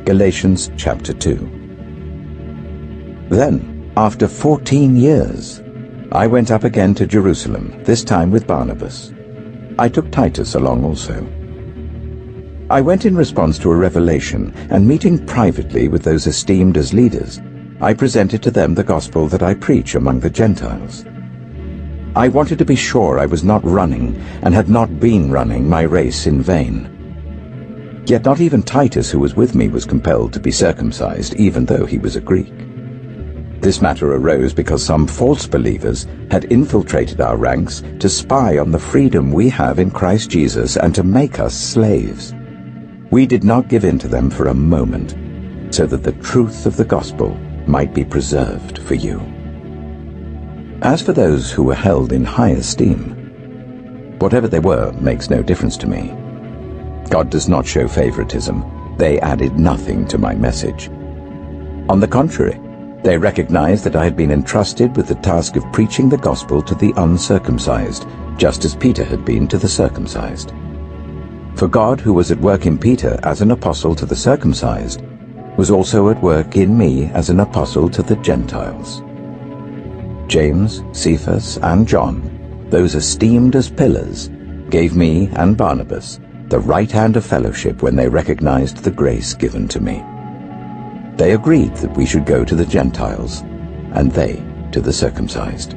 Galatians chapter 2. Then, after 14 years, I went up again to Jerusalem, this time with Barnabas. I took Titus along also. I went in response to a revelation, and meeting privately with those esteemed as leaders, I presented to them the gospel that I preach among the Gentiles. I wanted to be sure I was not running, and had not been running, my race in vain. Yet not even Titus, who was with me, was compelled to be circumcised, even though he was a Greek. This matter arose because some false believers had infiltrated our ranks to spy on the freedom we have in Christ Jesus and to make us slaves. We did not give in to them for a moment, so that the truth of the gospel might be preserved for you. As for those who were held in high esteem, whatever they were makes no difference to me. God does not show favoritism. They added nothing to my message. On the contrary, they recognized that I had been entrusted with the task of preaching the gospel to the uncircumcised, just as Peter had been to the circumcised. For God, who was at work in Peter as an apostle to the circumcised, was also at work in me as an apostle to the Gentiles. James, Cephas, and John, those esteemed as pillars, gave me and Barnabas the right hand of fellowship when they recognized the grace given to me. They agreed that we should go to the Gentiles, and they to the circumcised.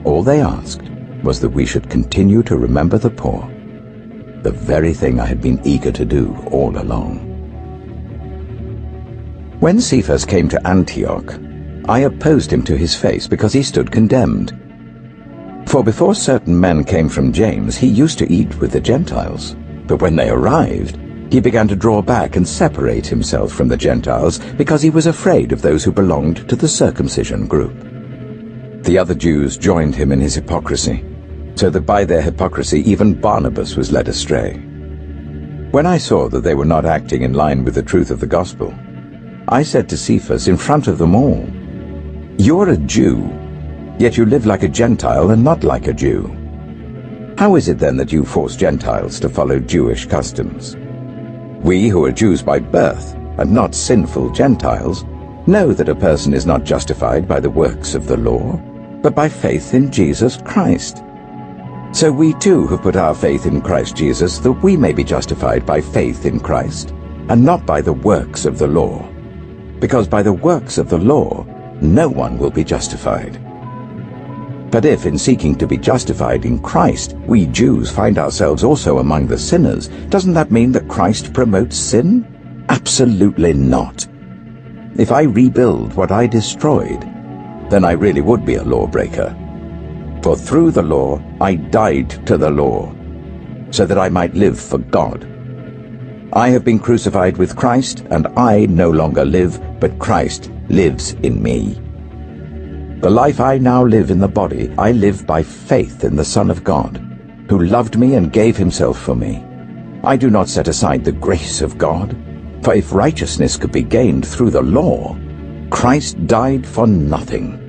All they asked was that we should continue to remember the poor, the very thing I had been eager to do all along. When Cephas came to Antioch, I opposed him to his face because he stood condemned. For before certain men came from James, he used to eat with the Gentiles. But when they arrived, he began to draw back and separate himself from the Gentiles because he was afraid of those who belonged to the circumcision group. The other Jews joined him in his hypocrisy, so that by their hypocrisy even Barnabas was led astray. When I saw that they were not acting in line with the truth of the gospel, I said to Cephas in front of them all, "You're a Jew, yet you live like a Gentile and not like a Jew. How is it then that you force Gentiles to follow Jewish customs? We who are Jews by birth, and not sinful Gentiles, know that a person is not justified by the works of the law, but by faith in Jesus Christ. So we too have put our faith in Christ Jesus, that we may be justified by faith in Christ, and not by the works of the law. Because by the works of the law, no one will be justified. But if, in seeking to be justified in Christ, we Jews find ourselves also among the sinners, doesn't that mean that Christ promotes sin? Absolutely not. If I rebuild what I destroyed, then I really would be a lawbreaker. For through the law I died to the law, so that I might live for God. I have been crucified with Christ, and I no longer live, but Christ lives in me. The life I now live in the body, I live by faith in the Son of God, who loved me and gave himself for me. I do not set aside the grace of God, for if righteousness could be gained through the law, Christ died for nothing.